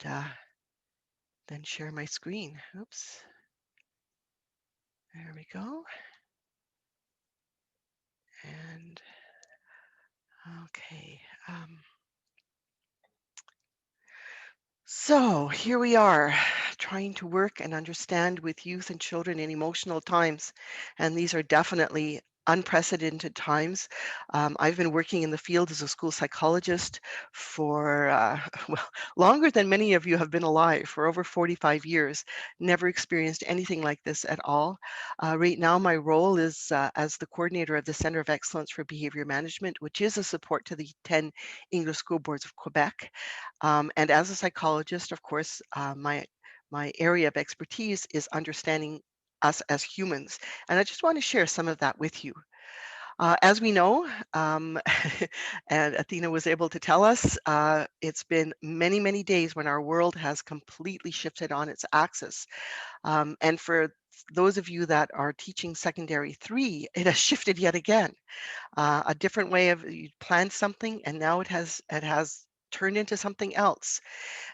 and then share my screen. Oops. There we go. And okay. So here we are, trying to work and understand with youth and children in emotional times. And these are definitely unprecedented times. I've been working in the field as a school psychologist for, well, longer than many of you have been alive, for over 45 years. Never experienced anything like this at all. Right now, my role is as the coordinator of the Center of Excellence for Behavior Management, which is a support to the 10 English school boards of Quebec. And as a psychologist, of course, my area of expertise is understanding us as humans. And I just want to share some of that with you. As we know, and Athena was able to tell us, it's been many, many days when our world has completely shifted on its axis. And for those of you that are teaching secondary 3, it has shifted yet again. A different way of you planned something, and now it has turned into something else.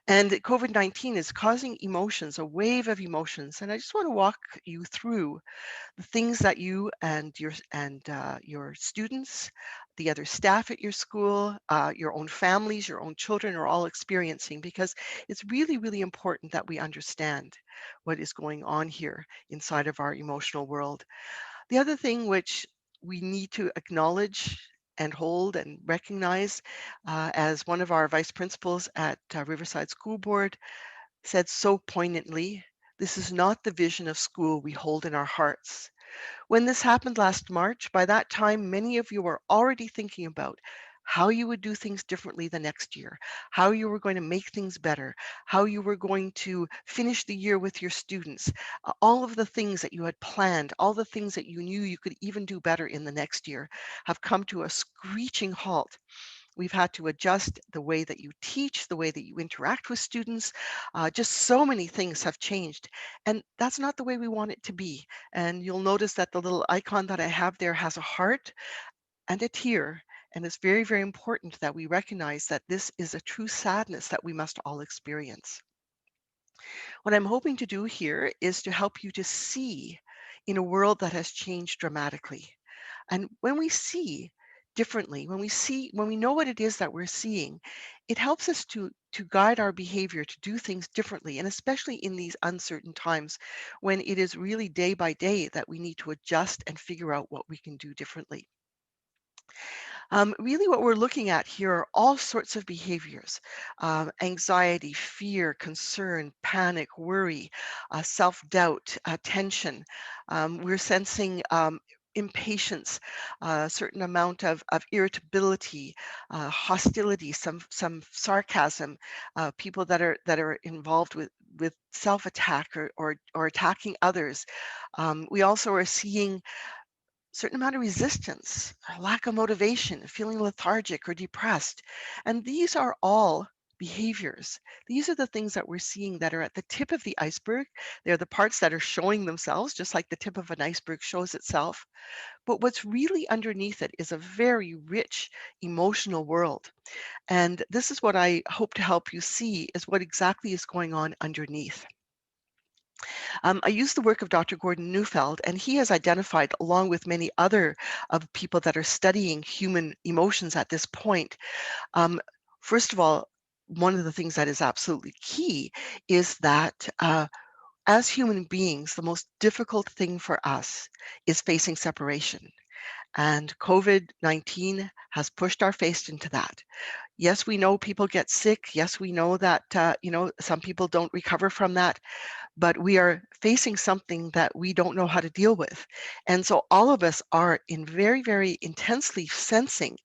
And COVID-19 is causing emotions, a wave of emotions. And I just want to walk you through the things that you and your students, the other staff at your school, your own families, your own children are all experiencing, because it's really, really important that we understand what is going on here inside of our emotional world. The other thing which we need to acknowledge and hold and recognize, as one of our vice principals at Riverside School Board said so poignantly, this is not the vision of school we hold in our hearts. When this happened last March, by that time, many of you were already thinking about how you would do things differently the next year, how you were going to make things better, how you were going to finish the year with your students, all of the things that you had planned, all the things that you knew you could even do better in the next year have come to a screeching halt. We've had to adjust the way that you teach, the way that you interact with students. Just so many things have changed. And that's not the way we want it to be. And you'll notice that the little icon that I have there has a heart and a tear. And it's very, very important that we recognize that this is a true sadness that we must all experience. What I'm hoping to do here is to help you to see in a world that has changed dramatically. And when we see differently, when we know what it is that we're seeing, it helps us to guide our behavior to do things differently, and especially in these uncertain times when it is really day by day that we need to adjust and figure out what we can do differently. Really, what we're looking at here are all sorts of behaviors: anxiety, fear, concern, panic, worry, self-doubt, tension. We're sensing impatience, a certain amount of irritability, hostility, some sarcasm, people that are involved with self-attack or attacking others. We also are seeing certain amount of resistance, a lack of motivation, feeling lethargic or depressed. And these are all behaviors. These are the things that we're seeing that are at the tip of the iceberg. They're the parts that are showing themselves, just like the tip of an iceberg shows itself. But what's really underneath it is a very rich emotional world. And this is what I hope to help you see, is what exactly is going on underneath. I use the work of Dr. Gordon Neufeld, and he has identified, along with many other of people that are studying human emotions at this point. Um, First of all, one of the things that is absolutely key is that as human beings, the most difficult thing for us is facing separation. And COVID-19 has pushed our face into that. Yes, we know people get sick. Yes, we know that, some people don't recover from that, but we are facing something that we don't know how to deal with. And so all of us are in very, very intensely sensing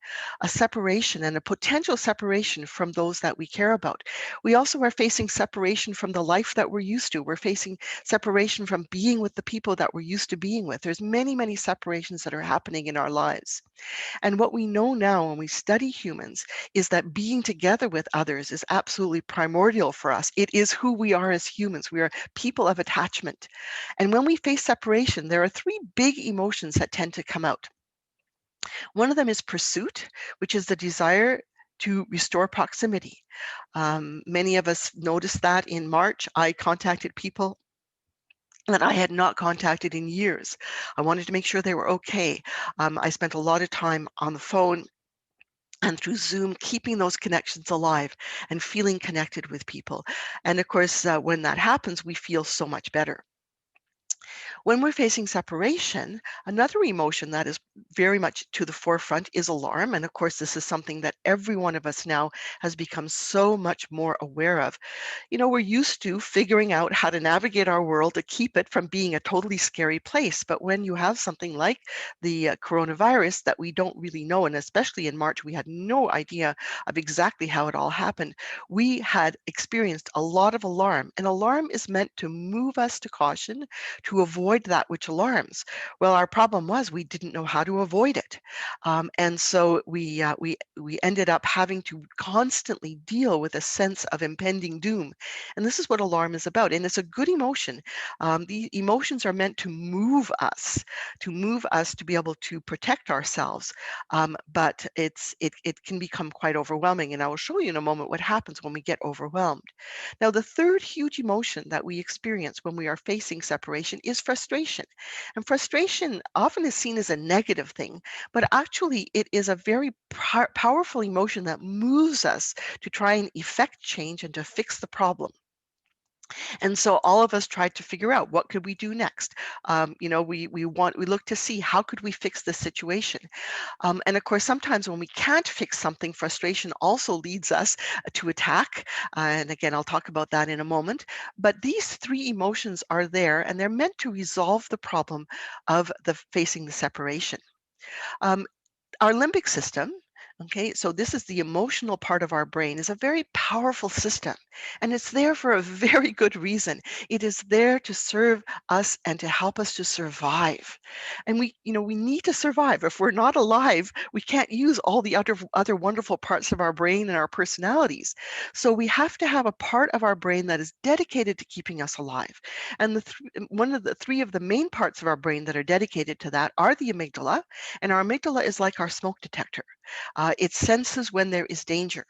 a separation and a potential separation from those that we care about. We also are facing separation from the life that we're used to. We're facing separation from being with the people that we're used to being with. There's many, many separations that are happening in our lives. And what we know now when we study humans is that being together with others is absolutely primordial for us. It is who we are as humans. We are people of attachment. And when we face separation, there are three big emotions that tend to come out. One of them is pursuit, which is the desire to restore proximity. Many of us noticed that in March. I contacted people that I had not contacted in years. I wanted to make sure they were okay. I spent a lot of time on the phone and through Zoom, keeping those connections alive and feeling connected with people. And of course, when that happens, we feel so much better. When we're facing separation, another emotion that is very much to the forefront is alarm. And of course, this is something that every one of us now has become so much more aware of. You know, we're used to figuring out how to navigate our world to keep it from being a totally scary place. But when you have something like the coronavirus that we don't really know, and especially in March, we had no idea of exactly how it all happened, we had experienced a lot of alarm. And alarm is meant to move us to caution, to avoid that which alarms. Well, our problem was we didn't know how to avoid it. And so we ended up having to constantly deal with a sense of impending doom. And this is what alarm is about. And it's a good emotion. The emotions are meant to move us to be able to protect ourselves. But it can become quite overwhelming. And I will show you in a moment what happens when we get overwhelmed. Now, the third huge emotion that we experience when we are facing separation is frustration. And frustration often is seen as a negative thing, but actually it is a very powerful emotion that moves us to try and effect change and to fix the problem. And so all of us tried to figure out what could we do next. We look to see how could we fix this situation. And of course, sometimes when we can't fix something, frustration also leads us to attack. And again, I'll talk about that in a moment. But these three emotions are there, and they're meant to resolve the problem of the facing the separation. Um, our limbic system, okay, so this is the emotional part of our brain, is a very powerful system, and it's there for a very good reason. It is there to serve us and to help us to survive. And we need to survive. If we're not alive, we can't use all the other wonderful parts of our brain and our personalities. So we have to have a part of our brain that is dedicated to keeping us alive. And one of the three of the main parts of our brain that are dedicated to that are the amygdala, and our amygdala is like our smoke detector. It senses when there is danger.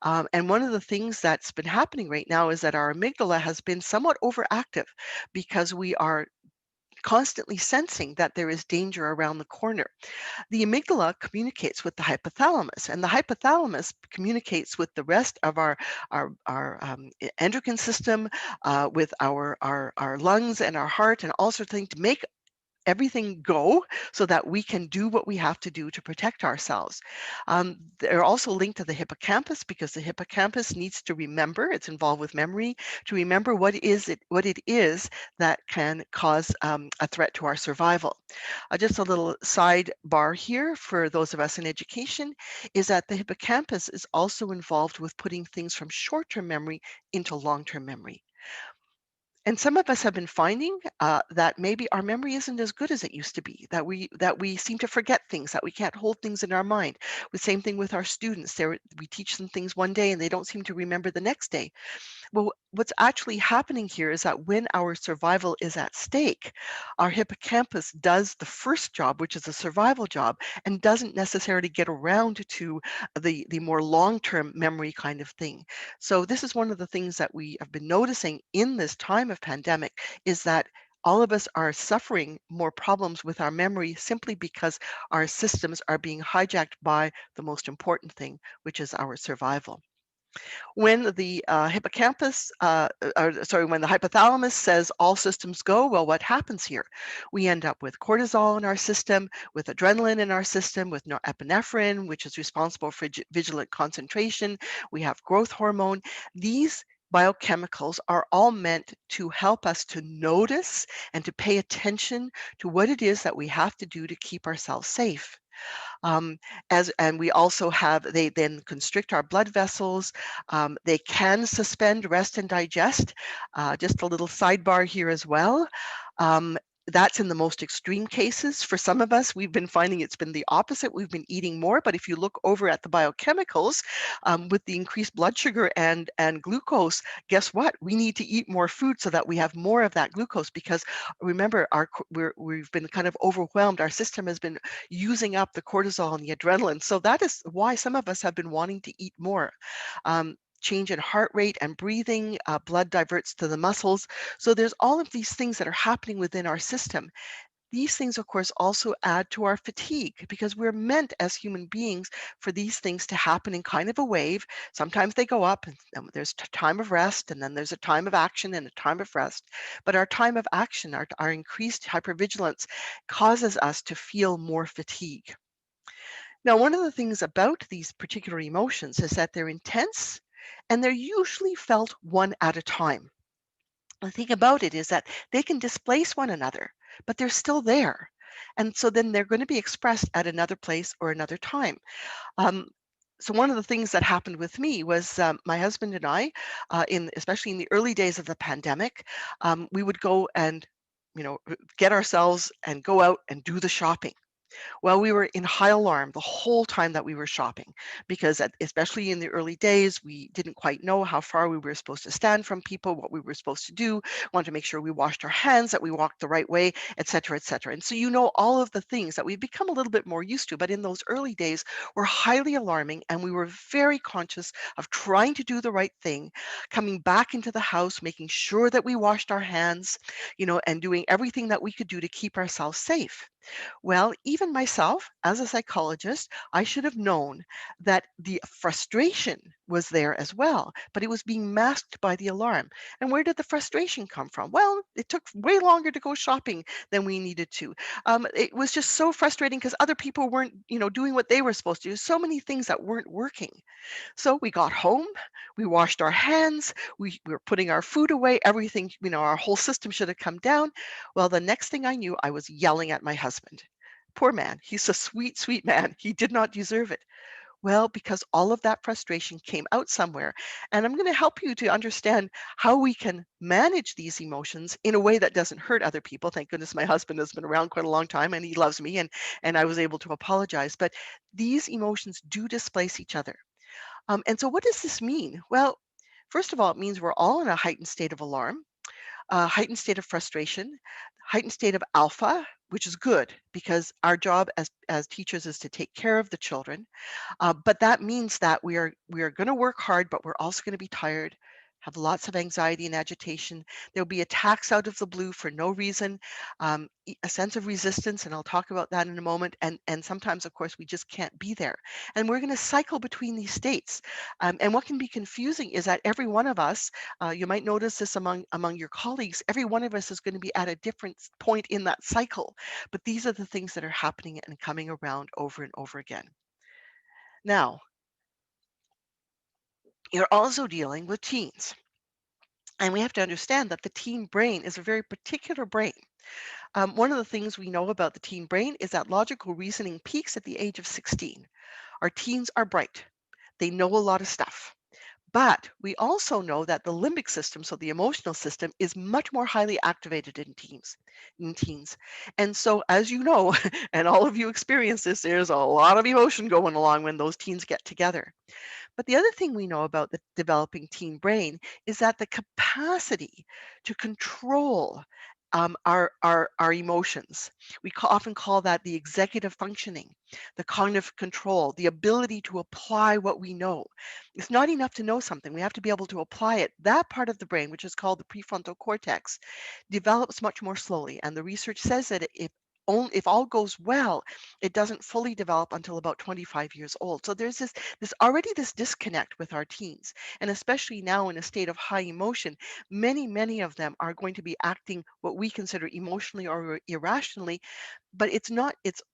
And one of the things that's been happening right now is that our amygdala has been somewhat overactive because we are constantly sensing that there is danger around the corner. The amygdala communicates with the hypothalamus, and the hypothalamus communicates with the rest of our endocrine system, with our lungs and our heart and all sorts of things to make everything go so that we can do what we have to do to protect ourselves. They're also linked to the hippocampus because the hippocampus needs to remember, it's involved with memory, to remember what it is that can cause a threat to our survival. Just a little sidebar here for those of us in education is that the hippocampus is also involved with putting things from short-term memory into long-term memory. And some of us have been finding that maybe our memory isn't as good as it used to be, that we seem to forget things, that we can't hold things in our mind. The same thing with our students. We teach them things one day and they don't seem to remember the next day. Well, what's actually happening here is that when our survival is at stake, our hippocampus does the first job, which is a survival job, and doesn't necessarily get around to the more long-term memory kind of thing. So this is one of the things that we have been noticing in this time of pandemic is that all of us are suffering more problems with our memory simply because our systems are being hijacked by the most important thing, which is our survival. When the when the hypothalamus says all systems go, well, what happens here? We end up with cortisol in our system, with adrenaline in our system, with norepinephrine, which is responsible for vigilant concentration. We have growth hormone. These biochemicals are all meant to help us to notice and to pay attention to what it is that we have to do to keep ourselves safe. Um, and we also have, they then constrict our blood vessels. They can suspend rest and digest. Just a little sidebar here as well. That's in the most extreme cases. For some of us, we've been finding it's been the opposite. We've been eating more, but if you look over at the biochemicals, with the increased blood sugar and glucose, guess what? We need to eat more food so that we have more of that glucose, because remember, we've been kind of overwhelmed. Our system has been using up the cortisol and the adrenaline. So that is why some of us have been wanting to eat more. Change in heart rate and breathing, blood diverts to the muscles. So there's all of these things that are happening within our system. These things, of course, also add to our fatigue, because we're meant as human beings for these things to happen in kind of a wave. Sometimes they go up, and then there's a time of rest, and then there's a time of action and a time of rest. But our time of action, our increased hypervigilance, causes us to feel more fatigue. Now, one of the things about these particular emotions is that they're intense and they're usually felt one at a time. The thing about it is that they can displace one another, but they're still there. And so then they're going to be expressed at another place or another time. Um, so one of the things that happened with me was, my husband and I, especially in the early days of the pandemic, we would go and get ourselves and go out and do the shopping. Well, we were in high alarm the whole time that we were shopping, because especially in the early days, we didn't quite know how far we were supposed to stand from people, what we were supposed to do, wanted to make sure we washed our hands, that we walked the right way, et cetera, et cetera. And so all of the things that we've become a little bit more used to, but in those early days were highly alarming, and we were very conscious of trying to do the right thing, coming back into the house, making sure that we washed our hands, and doing everything that we could do to keep ourselves safe. Well, even myself, as a psychologist, I should have known that the frustration was there as well, but it was being masked by the alarm. And where did the frustration come from? Well, it took way longer to go shopping than we needed to. It was just so frustrating because other people weren't, doing what they were supposed to do. So many things that weren't working. So we got home, we washed our hands, we were putting our food away, everything, our whole system should have come down. Well, the next thing I knew, I was yelling at my husband. Poor man. He's a sweet, sweet man. He did not deserve it. Well, because all of that frustration came out somewhere. And I'm going to help you to understand how we can manage these emotions in a way that doesn't hurt other people. Thank goodness my husband has been around quite a long time and he loves me, and I was able to apologize. But these emotions do displace each other. And so what does this mean? Well, first of all, it means we're all in a heightened state of alarm, heightened state of frustration, heightened state of alpha, which is good because our job as teachers is to take care of the children. But that means that we are going to work hard, but we're also going to be tired, have lots of anxiety and agitation. There'll be attacks out of the blue for no reason, a sense of resistance, and I'll talk about that in a moment. And sometimes, of course, we just can't be there. And we're going to cycle between these states. And what can be confusing is that every one of us, you might notice this among your colleagues, every one of us is going to be at a different point in that cycle. But these are the things that are happening and coming around over and over again. Now, you're also dealing with teens. And we have to understand that the teen brain is a very particular brain. One of the things we know about the teen brain is that logical reasoning peaks at the age of 16. Our teens are bright, they know a lot of stuff. But we also know that the limbic system, so the emotional system, is much more highly activated in teens. And so, as you know, and all of you experience this, there's a lot of emotion going along when those teens get together. But the other thing we know about the developing teen brain is that the capacity to control our emotions, often call that the executive functioning, the cognitive control, the ability to apply what we know. It's not enough to know something. We have to be able to apply it. That part of the brain, which is called the prefrontal cortex, develops much more slowly. And the research says that if all goes well, it doesn't fully develop until about 25 years old. So there's this disconnect with our teens, and especially now in a state of high emotion, many of them are going to be acting what we consider emotionally or irrationally, but it's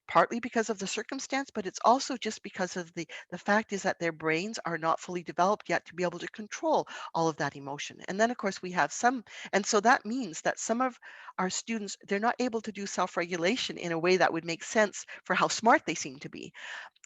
partly because of the circumstance, but it's also just because of the fact is that their brains are not fully developed yet to be able to control all of that emotion. And then of course we have some, and so that means that some of our students, they're not able to do self-regulation in a way that would make sense for how smart they seem to be.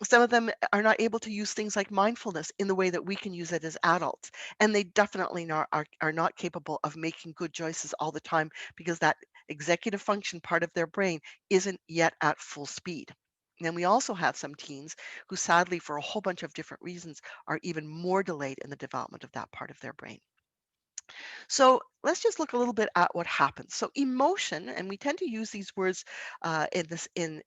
Some of them are not able to use things like mindfulness in the way that we can use it as adults, and they definitely are not capable of making good choices all the time, because that executive function part of their brain isn't yet at full speed. Then we also have some teens who sadly, for a whole bunch of different reasons, are even more delayed in the development of that part of their brain. So let's just look a little bit at what happens. So emotion, and we tend to use these words in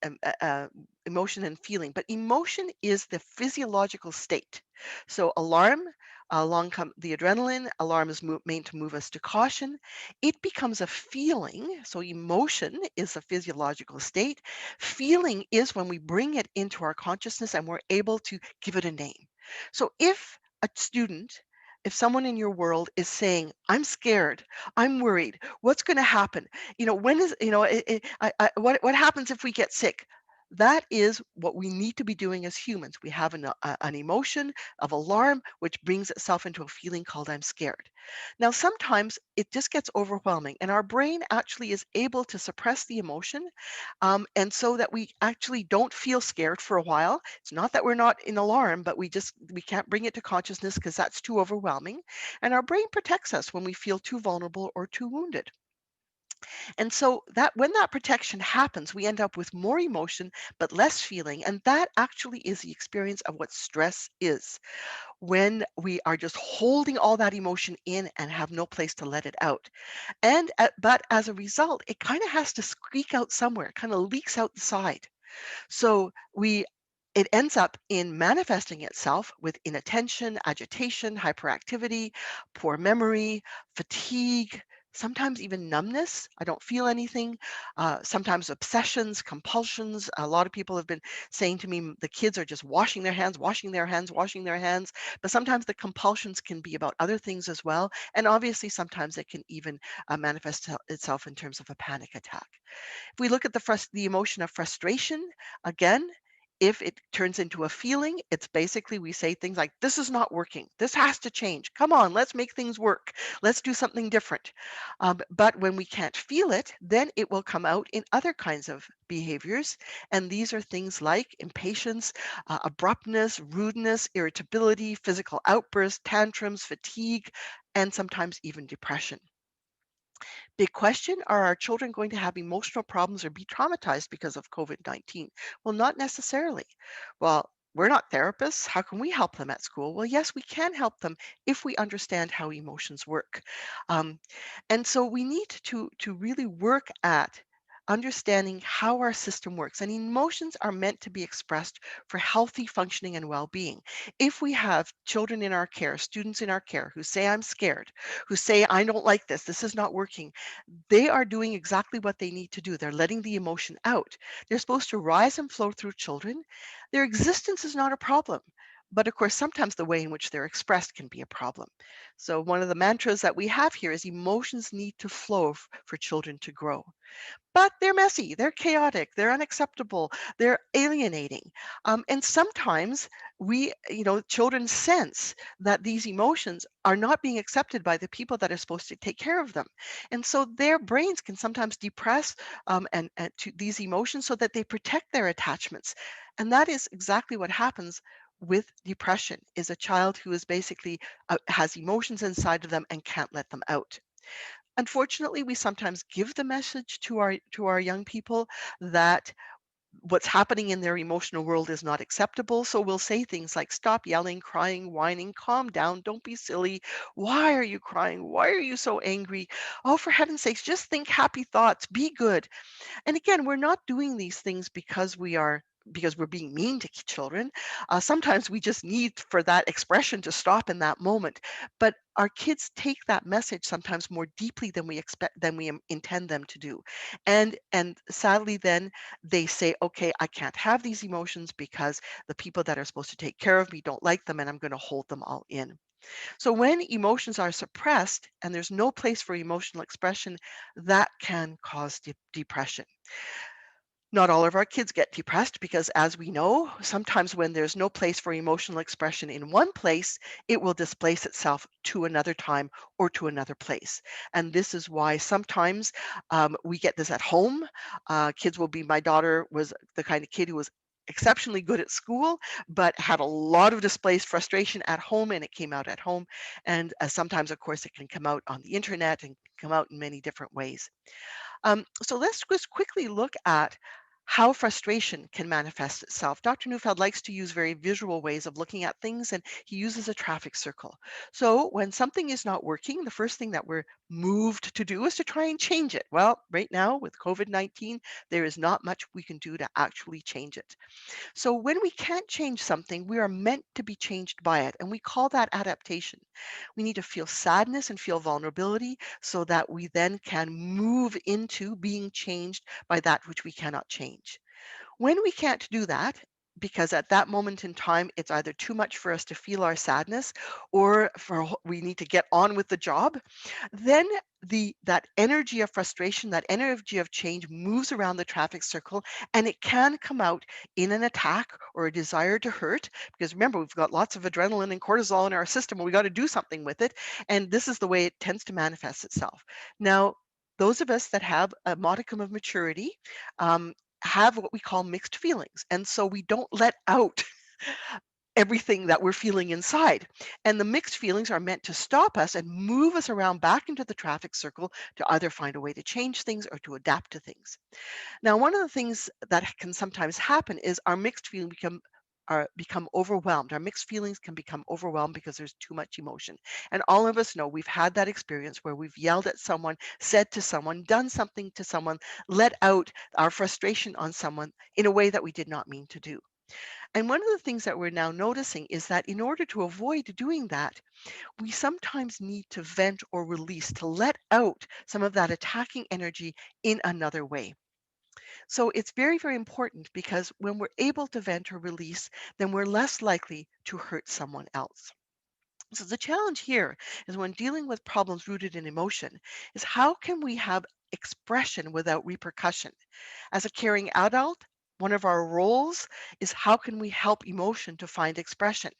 emotion and feeling, but emotion is the physiological state. So alarm, along come the adrenaline. Alarm is meant to move us to caution. It becomes a feeling. So emotion is a physiological state. Feeling is when we bring it into our consciousness and we're able to give it a name. So a student if someone in your world is saying, "I'm scared, I'm worried, what's going to happen? When is, what happens if we get sick?" That is what we need to be doing as humans. We have an emotion of alarm, which brings itself into a feeling called "I'm scared." Now, sometimes it just gets overwhelming, and our brain actually is able to suppress the emotion, and so that we actually don't feel scared for a while. It's not that we're not in alarm, but we can't bring it to consciousness because that's too overwhelming. And our brain protects us when we feel too vulnerable or too wounded. And so that when that protection happens, we end up with more emotion but less feeling. And that actually is the experience of what stress is when we are just holding all that emotion in and have no place to let it out. But as a result, it kind of has to squeak out somewhere, kind of leaks out the side. So it ends up in manifesting itself with inattention, agitation, hyperactivity, poor memory, fatigue, sometimes even numbness. I don't feel anything. Sometimes obsessions, compulsions. A lot of people have been saying to me, the kids are just washing their hands, washing their hands, washing their hands. But sometimes the compulsions can be about other things as well. And obviously, sometimes it can even manifest itself in terms of a panic attack. If we look at the emotion of frustration, again, if it turns into a feeling, it's basically we say things like, "This is not working. This has to change. Come on, let's make things work. Let's do something different." But when we can't feel it, then it will come out in other kinds of behaviors. And these are things like impatience, abruptness, rudeness, irritability, physical outbursts, tantrums, fatigue, and sometimes even depression. Big question, are our children going to have emotional problems or be traumatized because of COVID-19? Well, not necessarily. Well, we're not therapists. How can we help them at school? Well, yes, we can help them if we understand how emotions work. Um, and so we need to really work at understanding how our system works. And emotions are meant to be expressed for healthy functioning and well-being. If we have children in our care, students in our care who say, "I'm scared," who say, "I don't like this is not working," they are doing exactly what they need to do. They're letting the emotion out. They're supposed to rise and flow through children. Their existence is not a problem. But of course, sometimes the way in which they're expressed can be a problem. So, one of the mantras that we have here is emotions need to flow for children to grow. But they're messy, they're chaotic, they're unacceptable, they're alienating. And sometimes children sense that these emotions are not being accepted by the people that are supposed to take care of them. And so their brains can sometimes depress and to these emotions so that they protect their attachments. And that is exactly what happens with depression is a child who is basically has emotions inside of them and can't let them out. Unfortunately, we sometimes give the message to our young people that what's happening in their emotional world is not acceptable. So we'll say things like, "Stop yelling, crying, whining, calm down, don't be silly. Why are you crying? Why are you so angry? Oh, for heaven's sakes, just think happy thoughts, be good." And again, we're not doing these things because we're being mean to children. Sometimes we just need for that expression to stop in that moment. But our kids take that message sometimes more deeply than we intend them to do. And sadly then they say, "Okay, I can't have these emotions because the people that are supposed to take care of me don't like them and I'm going to hold them all in." So when emotions are suppressed and there's no place for emotional expression, that can cause depression. Not all of our kids get depressed because, as we know, sometimes when there's no place for emotional expression in one place, it will displace itself to another time or to another place. And this is why sometimes we get this at home. My daughter was the kind of kid who was exceptionally good at school, but had a lot of displaced frustration at home, and it came out at home. And sometimes, of course, it can come out on the internet and come out in many different ways. So let's just quickly look at how frustration can manifest itself. Dr. Neufeld likes to use very visual ways of looking at things, and he uses a traffic circle. So when something is not working, the first thing that we're moved to do is to try and change it. Well, right now with COVID-19, there is not much we can do to actually change it. So when we can't change something, we are meant to be changed by it, and we call that adaptation. We need to feel sadness and feel vulnerability so that we then can move into being changed by that which we cannot change. When we can't do that, because at that moment in time, it's either too much for us to feel our sadness or we need to get on with the job, then that energy of frustration, that energy of change moves around the traffic circle, and it can come out in an attack or a desire to hurt. Because remember, we've got lots of adrenaline and cortisol in our system, and we got to do something with it. And this is the way it tends to manifest itself. Now, those of us that have a modicum of maturity um, have what we call mixed feelings. And so we don't let out everything that we're feeling inside. And the mixed feelings are meant to stop us and move us around back into the traffic circle to either find a way to change things or to adapt to things. Now, one of the things that can sometimes happen is our mixed feelings become overwhelmed. Our mixed feelings can become overwhelmed because there's too much emotion. And all of us know we've had that experience where we've yelled at someone, said to someone, done something to someone, let out our frustration on someone in a way that we did not mean to do. And one of the things that we're now noticing is that in order to avoid doing that, we sometimes need to vent or release, to let out some of that attacking energy in another way. So it's very, very important because when we're able to vent or release, then we're less likely to hurt someone else. So the challenge here is when dealing with problems rooted in emotion is how can we have expression without repercussion? As a caring adult, one of our roles is how can we help emotion to find expression?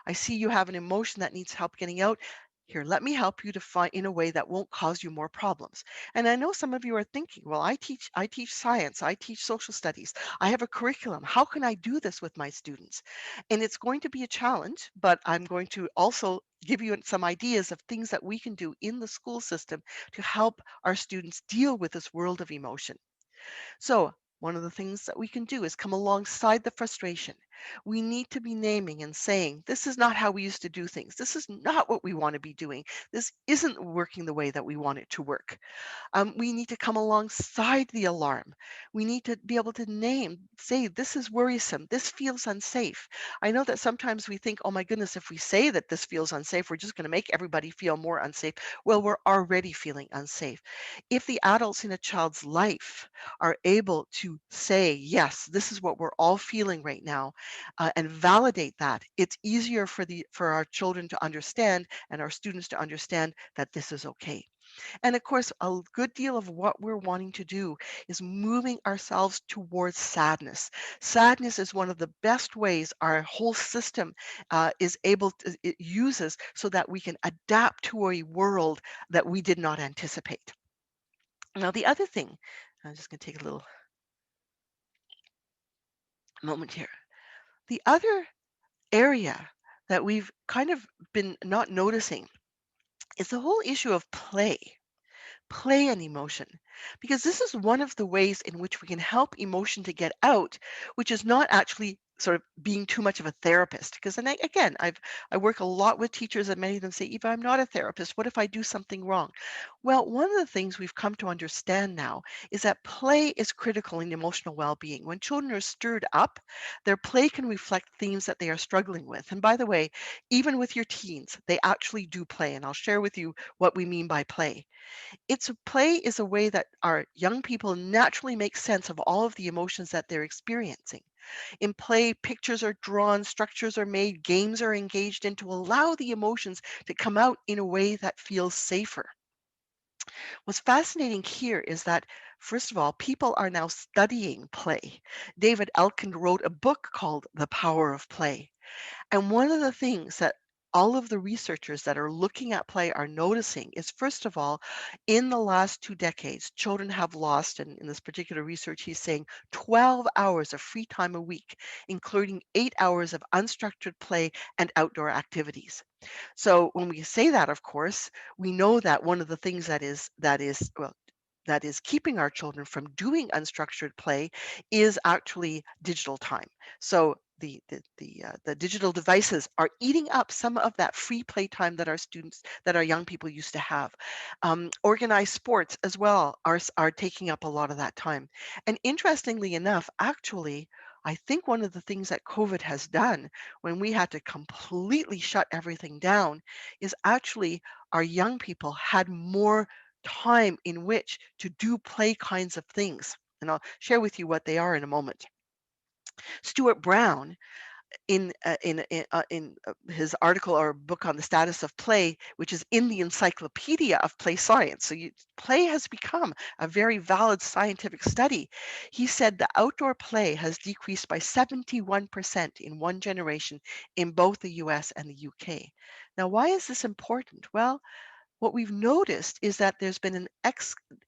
I see you have an emotion that needs help getting out. Here, let me help you to find in a way that won't cause you more problems. And I know some of you are thinking, well, I teach science, I teach social studies, I have a curriculum. How can I do this with my students? And it's going to be a challenge, but I'm going to also give you some ideas of things that we can do in the school system to help our students deal with this world of emotion. So, one of the things that we can do is come alongside the frustration. We need to be naming and saying, this is not how we used to do things. This is not what we want to be doing. This isn't working the way that we want it to work. We need to come alongside the alarm. We need to be able to say, this is worrisome. This feels unsafe. I know that sometimes we think, oh my goodness, if we say that this feels unsafe, we're just going to make everybody feel more unsafe. Well, we're already feeling unsafe. If the adults in a child's life are able to say, yes, this is what we're all feeling right now, and validate that, it's easier for our children to understand and our students to understand that this is okay. And of course, a good deal of what we're wanting to do is moving ourselves towards sadness. Sadness is one of the best ways our whole system is able to, it uses so that we can adapt to a world that we did not anticipate. Now, the other thing, I'm just going to take a little moment here. The other area that we've kind of been not noticing is the whole issue of play and emotion, because this is one of the ways in which we can help emotion to get out, which is not actually sort of being too much of a therapist. Because then again, I work a lot with teachers, and many of them say, Eva, I'm not a therapist, what if I do something wrong? Well, one of the things we've come to understand now is that play is critical in emotional well-being. When children are stirred up, their play can reflect themes that they are struggling with. And by the way, even with your teens, they actually do play, and I'll share with you what we mean by play. It's a play is a way that our young people naturally make sense of all of the emotions that they're experiencing. In play, pictures are drawn, structures are made, games are engaged in to allow the emotions to come out in a way that feels safer. What's fascinating here is that, first of all, people are now studying play. David Elkind wrote a book called The Power of Play. And one of the things that all of the researchers that are looking at play are noticing is, first of all, in the last 2 decades, children have lost, and in this particular research, he's saying 12 hours of free time a week, including 8 hours of unstructured play and outdoor activities. So when we say that, of course, we know that one of the things that is keeping our children from doing unstructured play is actually digital time. So the digital devices are eating up some of that free play time that our students, that our young people used to have. Organized sports as well are taking up a lot of that time. And interestingly enough, actually, I think one of the things that COVID has done when we had to completely shut everything down is actually our young people had more time in which to do play kinds of things. And I'll share with you what they are in a moment. Stuart Brown, in his article or book on the status of play, which is in the Encyclopedia of Play Science, so play has become a very valid scientific study. He said the outdoor play has decreased by 71% in one generation in both the US and the UK. Now, why is this important? Well, what we've noticed is that there's been an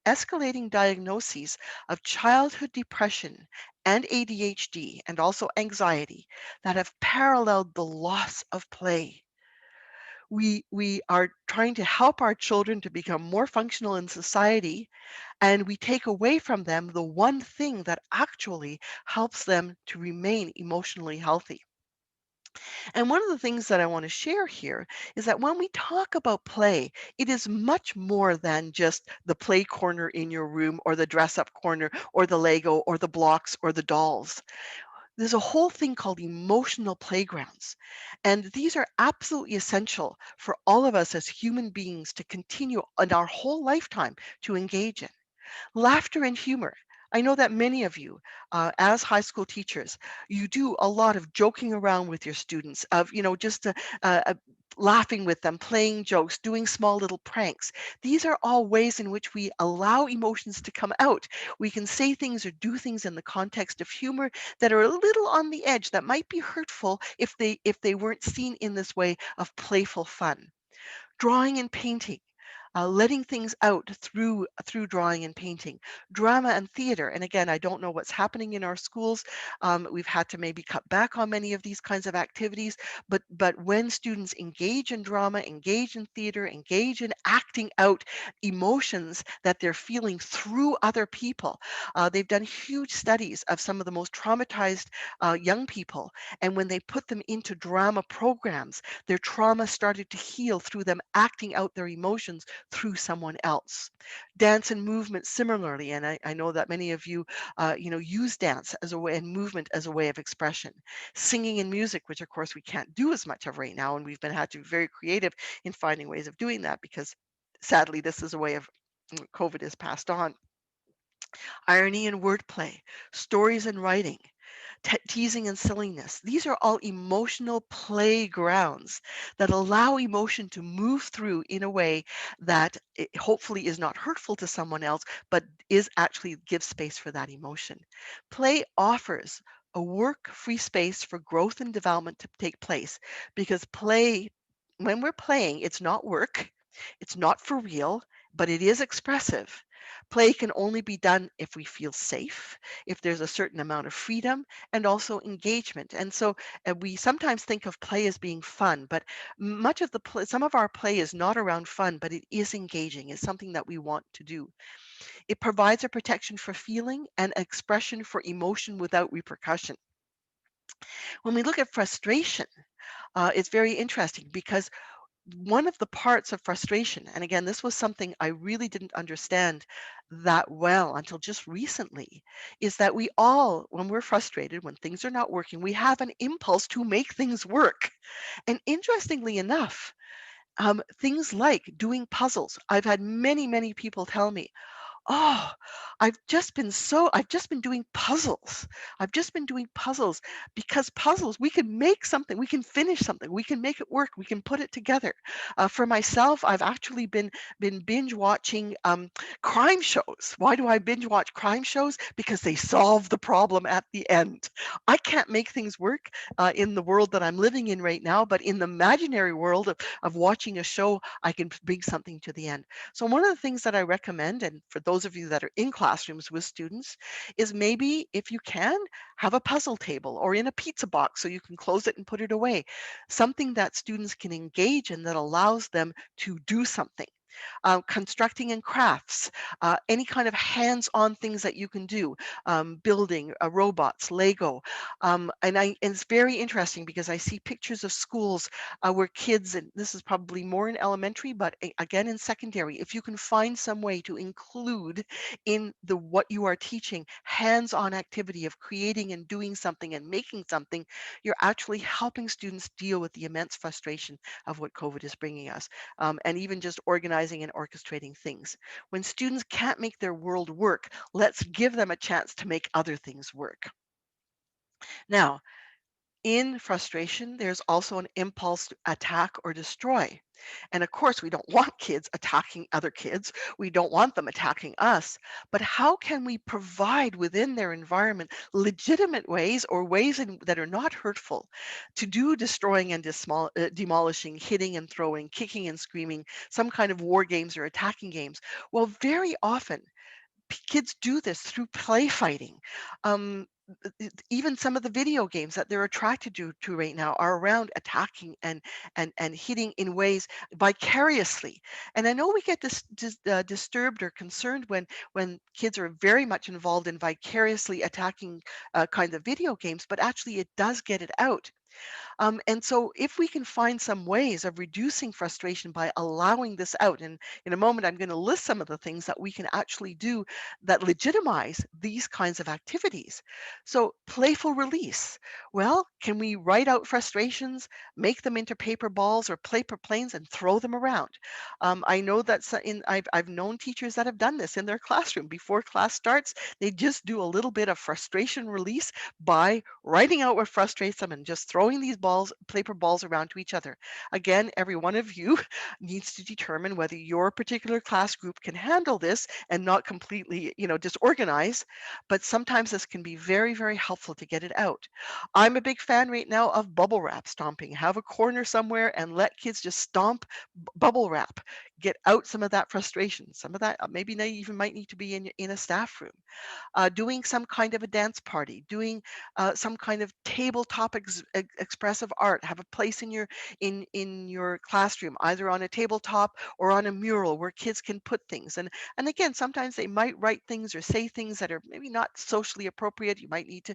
escalating diagnoses of childhood depression and ADHD and also anxiety that have paralleled the loss of play. We are trying to help our children to become more functional in society, and we take away from them the one thing that actually helps them to remain emotionally healthy. And one of the things that I want to share here is that when we talk about play, it is much more than just the play corner in your room or the dress up corner or the Lego or the blocks or the dolls. There's a whole thing called emotional playgrounds. And these are absolutely essential for all of us as human beings to continue in our whole lifetime to engage in. Laughter and humor. I know that many of you, as high school teachers, you do a lot of joking around with your students, of just laughing with them, playing jokes, doing small little pranks. These are all ways in which we allow emotions to come out. We can say things or do things in the context of humor that are a little on the edge, that might be hurtful if they weren't seen in this way of playful fun. Drawing and painting, letting things out through drawing and painting. Drama and theater, and again, I don't know what's happening in our schools. We've had to maybe cut back on many of these kinds of activities, but when students engage in drama, engage in theater, engage in acting out emotions that they're feeling through other people. They've done huge studies of some of the most traumatized young people, and when they put them into drama programs, their trauma started to heal through them acting out their emotions through someone else. Dance and movement similarly, and I know that many of you, use dance as a way and movement as a way of expression. Singing and music, which of course we can't do as much of right now, and we've been had to be very creative in finding ways of doing that because sadly this is a way of COVID is passed on. Irony and wordplay, stories and writing, teasing and silliness. These are all emotional playgrounds that allow emotion to move through in a way that it hopefully is not hurtful to someone else, but is actually gives space for that emotion. Play offers a work-free space for growth and development to take place because play, when we're playing, it's not work, it's not for real, but it is expressive. Play can only be done if we feel safe, if there's a certain amount of freedom, and also engagement. And so we sometimes think of play as being fun, but much of the play, some of our play is not around fun, but it is engaging. It's something that we want to do. It provides a protection for feeling and expression for emotion without repercussion. When we look at frustration, it's very interesting because one of the parts of frustration, and again, this was something I really didn't understand that well until just recently, is that we all, when we're frustrated, when things are not working, we have an impulse to make things work. And interestingly enough, things like doing puzzles. I've had many, many people tell me, Oh, I've just been doing puzzles. I've just been doing puzzles because puzzles, we can make something, we can finish something, we can make it work, we can put it together. For myself, I've actually been binge watching crime shows. Why do I binge watch crime shows? Because they solve the problem at the end. I can't make things work in the world that I'm living in right now, but in the imaginary world of watching a show, I can bring something to the end. So one of the things that I recommend, and for those of you that are in classrooms with students, is maybe if you can, have a puzzle table or in a pizza box so you can close it and put it away. Something that students can engage in that allows them to do something. Constructing and crafts, any kind of hands-on things that you can do, building robots, Lego. And it's very interesting because I see pictures of schools where kids, and this is probably more in elementary, but again in secondary, if you can find some way to include in the what you are teaching hands-on activity of creating and doing something and making something, you're actually helping students deal with the immense frustration of what COVID is bringing us, and even just organizing and orchestrating things. When students can't make their world work, let's give them a chance to make other things work. Now, in frustration, there's also an impulse to attack or destroy. And of course, we don't want kids attacking other kids. We don't want them attacking us. But how can we provide within their environment legitimate ways or ways that are not hurtful to do destroying and demolishing, hitting and throwing, kicking and screaming, some kind of war games or attacking games? Well, very often kids do this through play fighting. Um, Even some of the video games that they're attracted to right now are around attacking and hitting in ways vicariously. And I know we get disturbed or concerned when kids are very much involved in vicariously attacking kinds of video games, but actually it does get it out. And so, if we can find some ways of reducing frustration by allowing this out, and in a moment, I'm going to list some of the things that we can actually do that legitimize these kinds of activities. So, playful release. Well, can we write out frustrations, make them into paper balls or paper planes, and throw them around? I know that I've known teachers that have done this in their classroom. Before class starts, they just do a little bit of frustration release by writing out what frustrates them and just throwing these paper balls around to each other. Again, every one of you needs to determine whether your particular class group can handle this and not completely, disorganize. But sometimes this can be very, very helpful to get it out. I'm a big fan right now of bubble wrap stomping. Have a corner somewhere and let kids just stomp bubble wrap. Get out some of that frustration. Some of that maybe they even might need to be in a staff room, doing some kind of a dance party, doing some kind of tabletop expressive art. Have a place in your classroom, either on a tabletop or on a mural where kids can put things. And again, sometimes they might write things or say things that are maybe not socially appropriate. You might need to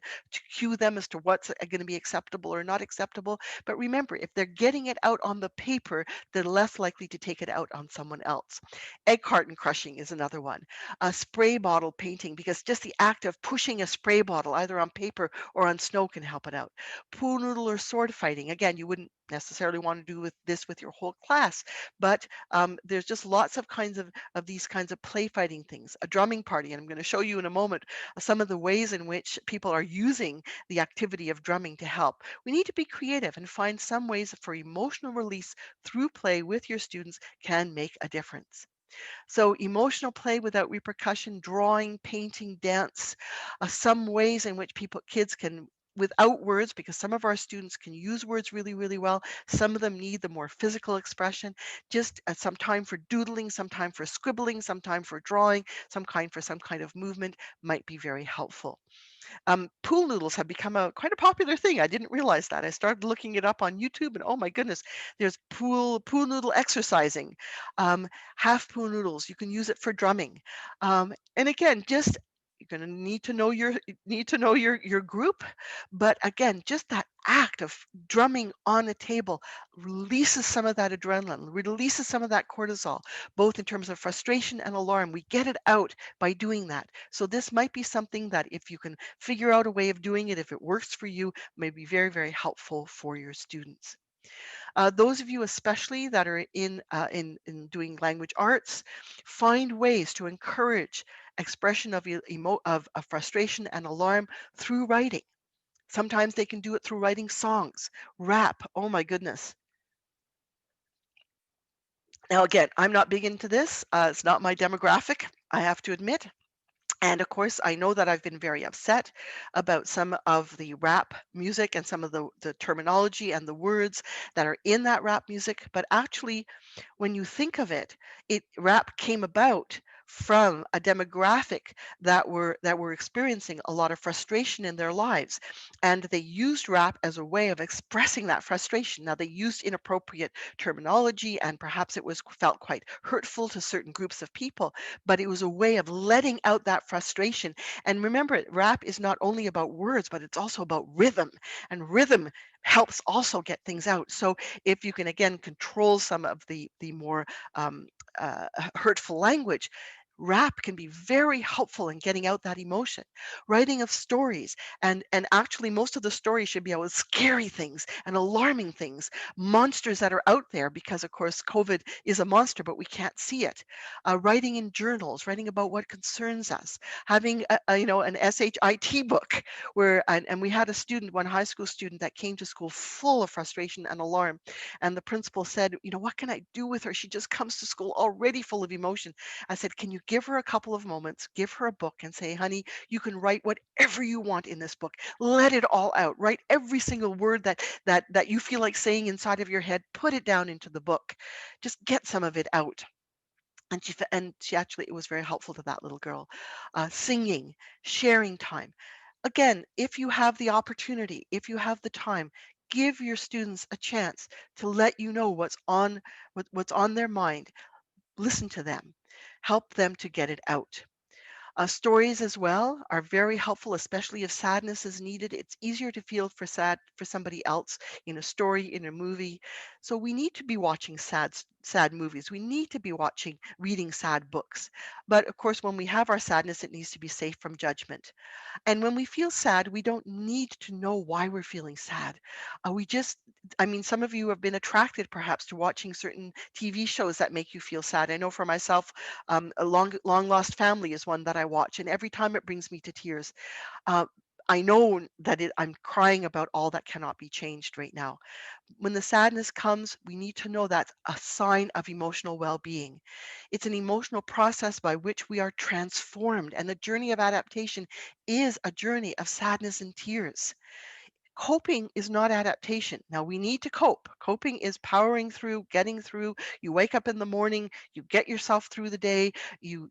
cue them as to what's going to be acceptable or not acceptable. But remember, if they're getting it out on the paper, they're less likely to take it out on someone else. Egg carton crushing is another one. Spray bottle painting, because just the act of pushing a spray bottle either on paper or on snow can help it out. Pool noodle or sword fighting. Again, you wouldn't necessarily want to do with your whole class, but there's just lots of of these kinds of play fighting things. A drumming party, and I'm going to show you in a moment some of the ways in which people are using the activity of drumming to help. We need to be creative and find some ways for emotional release through play with your students can make a difference. So emotional play without repercussion, drawing, painting, dance, some ways in which kids can without words, because some of our students can use words really, really well. Some of them need the more physical expression. Just some time for doodling, some time for scribbling, some time for drawing, some kind of movement might be very helpful. Pool noodles have become a quite a popular thing. I didn't realize that. I started looking it up on YouTube, and oh my goodness, there's pool noodle exercising, um, half pool noodles. You can use it for drumming, and again, just you're going to need to know your group, but again, just that act of drumming on a table releases some of that adrenaline, releases some of that cortisol, both in terms of frustration and alarm. We get it out by doing that. So this might be something that if you can figure out a way of doing it, if it works for you, may be very, very helpful for your students. Those of you especially that are in doing language arts, find ways to encourage expression of of frustration and alarm through writing. Sometimes they can do it through writing songs, rap. Oh my goodness. Now again, I'm not big into this. It's not my demographic, I have to admit. And of course, I know that I've been very upset about some of the rap music and some of the terminology and the words that are in that rap music. But actually, when you think of it, rap came about from a demographic that were experiencing a lot of frustration in their lives, and they used rap as a way of expressing that frustration. Now they used inappropriate terminology, and perhaps it was felt quite hurtful to certain groups of people, but it was a way of letting out that frustration. And remember, rap is not only about words, but it's also about rhythm, and rhythm helps also get things out. So if you can again control some of the more um, hurtful language, rap can be very helpful in getting out that emotion. Writing of stories, and actually most of the stories should be about scary things and alarming things, monsters that are out there, because of course COVID is a monster but we can't see it. Writing in journals, writing about what concerns us, having an shit book where, and we had a student, one high school student, that came to school full of frustration and alarm, and the principal said, what can I do with her? She just comes to school already full of emotion. I said, can you give her a couple of moments, give her a book and say, honey, you can write whatever you want in this book. Let it all out. Write every single word that you feel like saying inside of your head. Put it down into the book. Just get some of it out. And she actually, it was very helpful to that little girl. Singing, sharing time. Again, if you have the opportunity, if you have the time, give your students a chance to let you know what's on their mind. Listen to them. Help them to get it out. Stories as well are very helpful, especially if sadness is needed. It's easier to feel for somebody else in a story, in a movie. So we need to be watching sad movies. We need to be reading sad books. But of course, when we have our sadness, it needs to be safe from judgment. And when we feel sad, we don't need to know why we're feeling sad. We just, I mean, some of you have been attracted perhaps to watching certain TV shows that make you feel sad. I know for myself, a long lost family is one that I watch, and every time it brings me to tears. Uh, I know that I'm crying about all that cannot be changed right now. When the sadness comes, we need to know that's a sign of emotional well being. It's an emotional process by which we are transformed, and the journey of adaptation is a journey of sadness and tears. Coping is not adaptation. Now we need to cope. Coping is powering through, getting through. You wake up in the morning, you get yourself through the day, you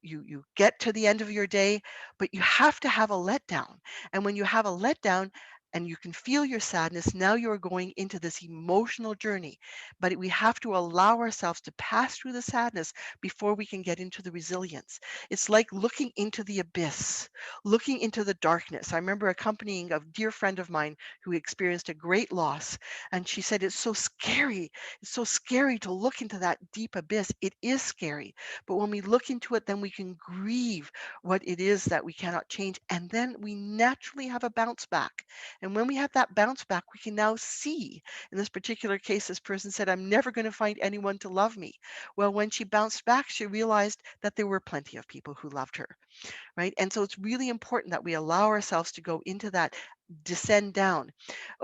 get to the end of your day, but you have to have a letdown. And when you have a letdown and you can feel your sadness, now you're going into this emotional journey. But we have to allow ourselves to pass through the sadness before we can get into the resilience. It's like looking into the abyss, looking into the darkness. I remember accompanying a dear friend of mine who experienced a great loss. And she said, it's so scary. It's so scary to look into that deep abyss. It is scary. But when we look into it, then we can grieve what it is that we cannot change. And then we naturally have a bounce back. And when we have that bounce back, we can now see. In this particular case, this person said, I'm never going to find anyone to love me. Well, when she bounced back, she realized that there were plenty of people who loved her, right? And so it's really important that we allow ourselves to go into that descend down.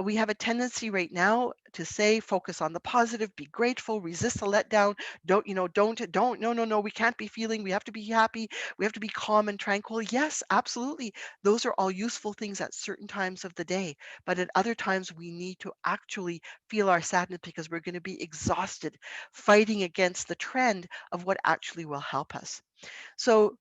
We have a tendency right now to say, focus on the positive, be grateful, resist the letdown. Don't, no, we can't be feeling, we have to be happy, we have to be calm and tranquil. Yes, absolutely. Those are all useful things at certain times of the day. But at other times, we need to actually feel our sadness because we're going to be exhausted fighting against the trend of what actually will help us. So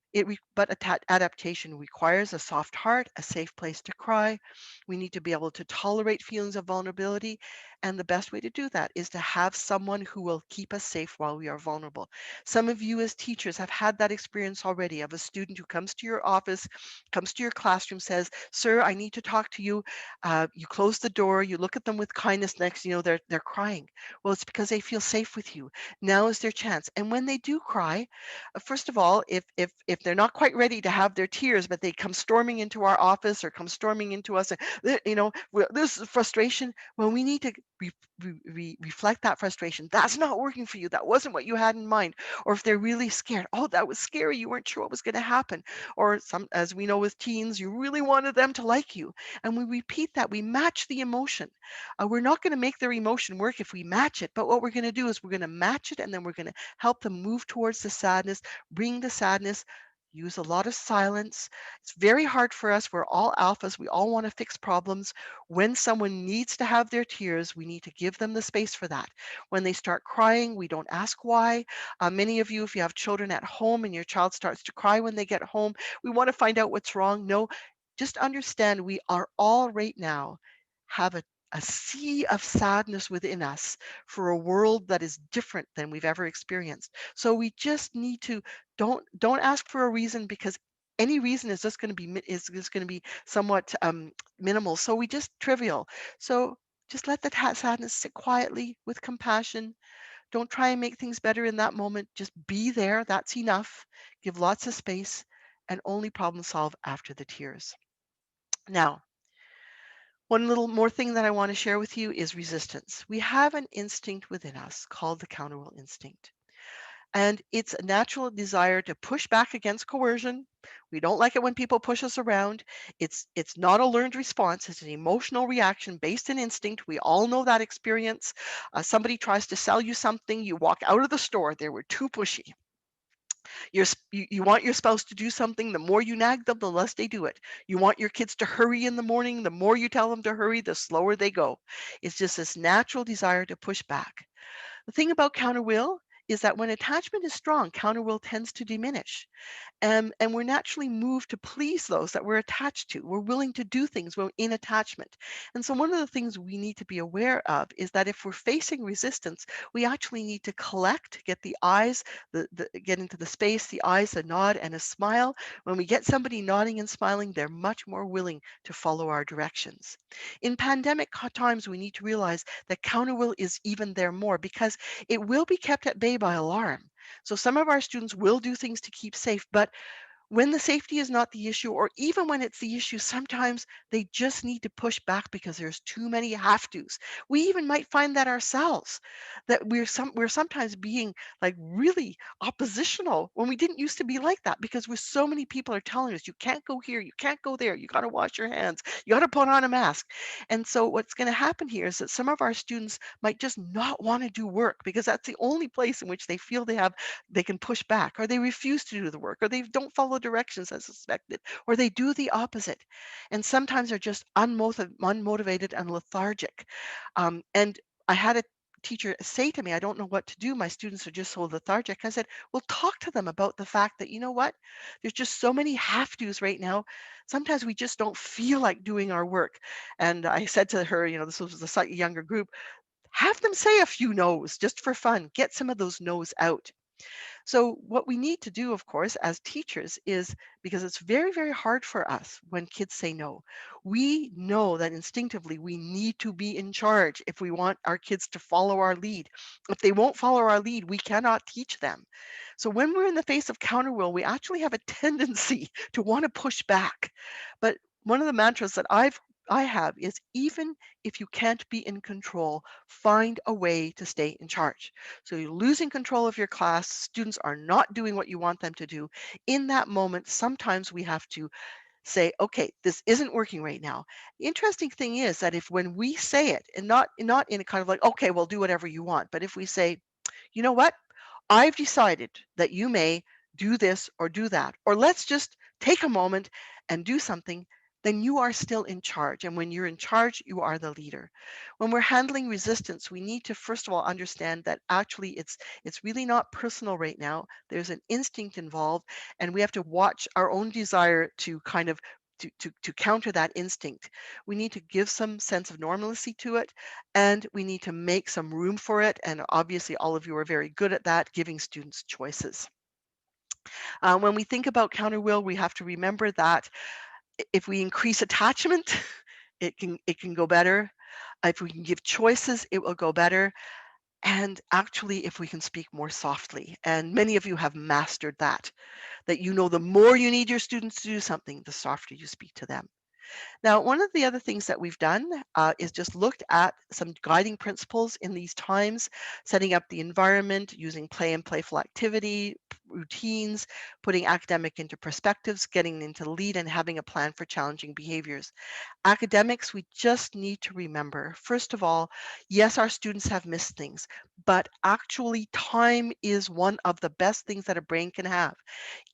adaptation requires a soft heart, a safe place to cry. We need to be able to tolerate feelings of vulnerability. And the best way to do that is to have someone who will keep us safe while we are vulnerable. Some of you as teachers have had that experience already of a student who comes to your office, comes to your classroom, says, sir, I need to talk to you. You close the door, you look at them with kindness, next, they're crying. Well, it's because they feel safe with you. Now is their chance. And when they do cry, first of all, if they're not quite ready to have their tears, but they come storming into our office or come storming into us, this is frustration. Well, we need to reflect that frustration. That's not working for you. That wasn't what you had in mind. Or if they're really scared, oh, that was scary. You weren't sure what was going to happen. Or some, as we know with teens, you really wanted them to like you. And we repeat that. We match the emotion. We're not going to make their emotion work if we match it. But what we're going to do is we're going to match it, and then we're going to help them move towards the sadness, bring the sadness. Use a lot of silence. It's very hard for us. We're all alphas. We all want to fix problems. When someone needs to have their tears, we need to give them the space for that. When they start crying, we don't ask why. Many of you, if you have children at home and your child starts to cry when they get home, we want to find out what's wrong. No, just understand we are all right now have a sea of sadness within us for a world that is different than we've ever experienced. So we just need to don't ask for a reason, because any reason is just going to be is going to be somewhat minimal. So we just trivial. So just let the sadness sit quietly with compassion. Don't try and make things better in that moment. Just be there. That's enough. Give lots of space, and only problem solve after the tears. Now, one little more thing that I want to share with you is resistance. We have an instinct within us called the counter will instinct. And it's a natural desire to push back against coercion. We don't like it when people push us around. It's not a learned response. It's an emotional reaction based in instinct. We all know that experience. Somebody tries to sell you something. You walk out of the store. They were too pushy. You want your spouse to do something. The more you nag them, the less they do it. You want your kids to hurry in the morning. The more you tell them to hurry, the slower they go. It's just this natural desire to push back. The thing about counter will is that when attachment is strong, counter will tends to diminish. And we're naturally moved to please those that we're attached to. We're willing to do things when in attachment. And so one of the things we need to be aware of is that if we're facing resistance, we actually need to collect, get the eyes, get into the space, the eyes, a nod and a smile. When we get somebody nodding and smiling, they're much more willing to follow our directions. In pandemic times, we need to realize that counter will is even there more, because it will be kept at bay by alarm. So some of our students will do things to keep safe, but when the safety is not the issue, or even when it's the issue, sometimes they just need to push back because there's too many have tos. We even might find that ourselves, that we're sometimes being like really oppositional when we didn't used to be like that, because with so many people are telling us you can't go here, you can't go there, you got to wash your hands, you got to put on a mask. And so what's going to happen here is that some of our students might just not want to do work because that's the only place in which they feel they can push back, or they refuse to do the work, or they don't follow directions as suspected, or they do the opposite. And sometimes they're just unmotivated and lethargic. And I had a teacher say to me, I don't know what to do. My students are just so lethargic. I said, well, talk to them about the fact that, you know what? There's just so many have tos right now. Sometimes we just don't feel like doing our work. And I said to her, this was a slightly younger group, have them say a few no's just for fun. Get some of those no's out. So, what we need to do, of course, as teachers is, because it's very, very hard for us when kids say no, we know that instinctively we need to be in charge if we want our kids to follow our lead. If they won't follow our lead, we cannot teach them. So, when we're in the face of counter will, we actually have a tendency to want to push back. But one of the mantras that I have is, even if you can't be in control, find a way to stay in charge. So you're losing control of your class, students are not doing what you want them to do. In that moment, sometimes we have to say, okay, this isn't working right now. The interesting thing is that if when we say it, and not in a kind of like, okay, well, do whatever you want, but if we say, you know what? I've decided that you may do this or do that, or let's just take a moment and do something, then you are still in charge. And when you're in charge, you are the leader. When we're handling resistance, we need to first of all understand that actually it's really not personal right now. There's an instinct involved, and we have to watch our own desire to kind of to counter that instinct. We need to give some sense of normalcy to it, and we need to make some room for it. And obviously, all of you are very good at that, giving students choices. When we think about counter will, we have to remember that if we increase attachment, it can go better. If we can give choices, it will go better. And actually, if we can speak more softly, and many of you have mastered that, the more you need your students to do something, the softer you speak to them. Now, one of the other things that we've done is just looked at some guiding principles in these times, setting up the environment, using play and playful activity, routines, putting academic into perspectives, getting into the lead, and having a plan for challenging behaviors. Academics, we just need to remember, first of all, yes, our students have missed things, but actually time is one of the best things that a brain can have.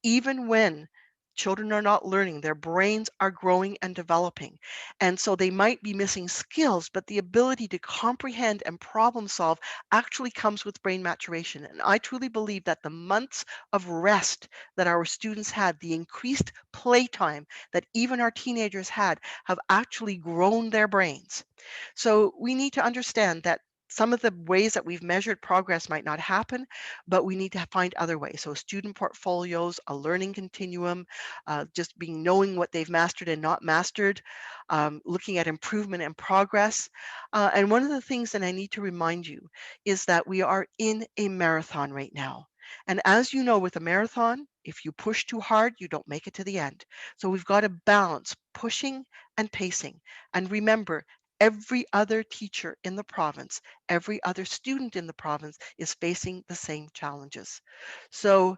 Even when children are not learning, their brains are growing and developing. And so they might be missing skills, but the ability to comprehend and problem solve actually comes with brain maturation. And I truly believe that the months of rest that our students had, the increased playtime that even our teenagers had, have actually grown their brains. So we need to understand that some of the ways that we've measured progress might not happen, but we need to find other ways. So student portfolios, a learning continuum, just being knowing what they've mastered and not mastered, looking at improvement and progress. And one of the things that I need to remind you is that we are in a marathon right now. And as you know, with a marathon, if you push too hard, you don't make it to the end. So we've got to balance pushing and pacing. And remember, every other teacher in the province, every other student in the province is facing the same challenges. So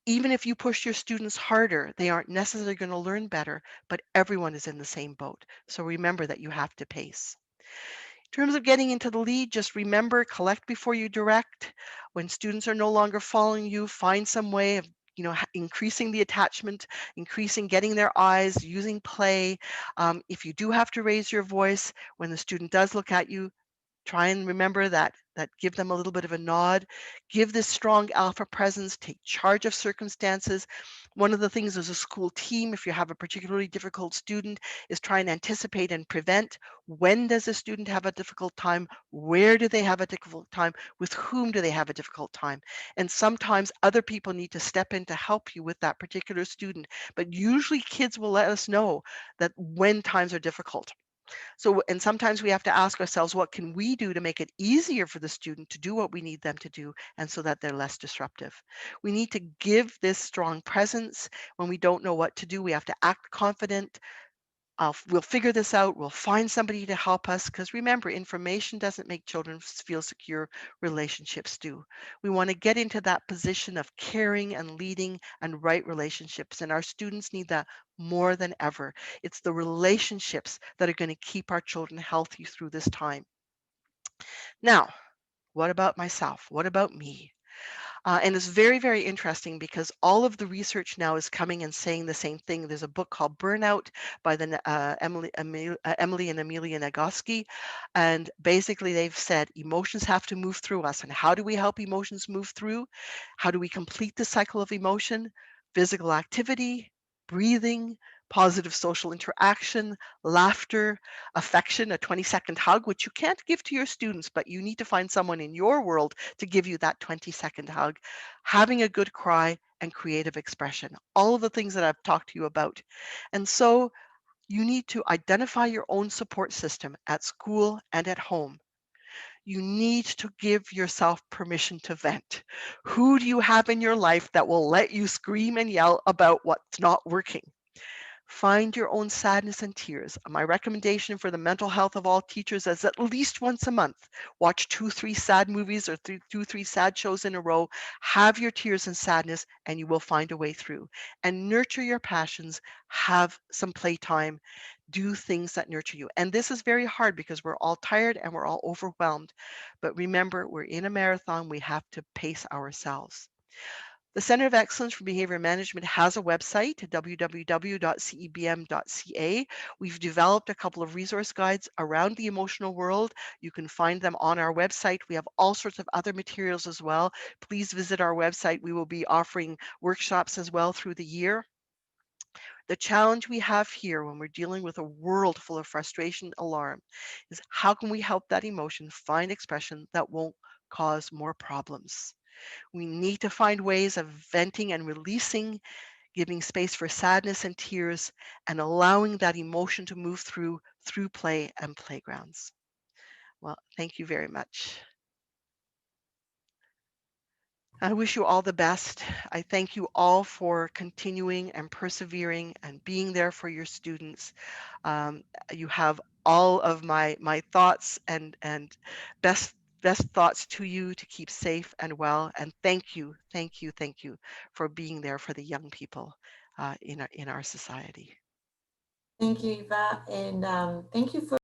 even if you push your students harder, they aren't necessarily going to learn better, but everyone is in the same boat. So remember that you have to pace. In terms of getting into the lead, just remember, collect before you direct. When students are no longer following you, find some way of increasing the attachment, increasing getting their eyes, using play. If you do have to raise your voice when the student does look at you, try and remember that give them a little bit of a nod, give this strong alpha presence, take charge of circumstances. One of the things as a school team, if you have a particularly difficult student, is try and anticipate and prevent. When does a student have a difficult time? Where do they have a difficult time? With whom do they have a difficult time? And sometimes other people need to step in to help you with that particular student, but usually kids will let us know that when times are difficult. So, and sometimes we have to ask ourselves, what can we do to make it easier for the student to do what we need them to do, and so that they're less disruptive? We need to give this strong presence. When we don't know what to do, we have to act confident. We'll figure this out. We'll find somebody to help us. Because remember, information doesn't make children feel secure, relationships do. We want to get into that position of caring and leading and right relationships. And our students need that more than ever. It's the relationships that are going to keep our children healthy through this time. Now, what about myself? What about me? And it's very, very interesting because all of the research now is coming and saying the same thing. There's a book called Burnout by Emily and Amelia Nagoski. And basically, they've said emotions have to move through us. And how do we help emotions move through? How do we complete the cycle of emotion? Physical activity, breathing, positive social interaction, laughter, affection, a 20-second hug, which you can't give to your students, but you need to find someone in your world to give you that 20-second hug, having a good cry, and creative expression. All of the things that I've talked to you about. And so you need to identify your own support system at school and at home. You need to give yourself permission to vent. Who do you have in your life that will let you scream and yell about what's not working? Find your own sadness and tears. My recommendation for the mental health of all teachers is at least once a month. Watch 2, 3 sad movies or 2, 3 sad shows in a row. Have your tears and sadness, and you will find a way through. And nurture your passions. Have some playtime. Do things that nurture you. And this is very hard because we're all tired and we're all overwhelmed. But remember, we're in a marathon. We have to pace ourselves. The Center of Excellence for Behavior Management has a website, www.cebm.ca. We've developed a couple of resource guides around the emotional world. You can find them on our website. We have all sorts of other materials as well. Please visit our website. We will be offering workshops as well through the year. The challenge we have here when we're dealing with a world full of frustration, alarm, is how can we help that emotion find expression that won't cause more problems? We need to find ways of venting and releasing, giving space for sadness and tears, and allowing that emotion to move through play and playgrounds. Well, thank you very much. I wish you all the best. I thank you all for continuing and persevering and being there for your students. Um, you have all of my thoughts and best best thoughts to you to keep safe and well. And thank you for being there for the young people in our society. Thank you, Eva, and thank you for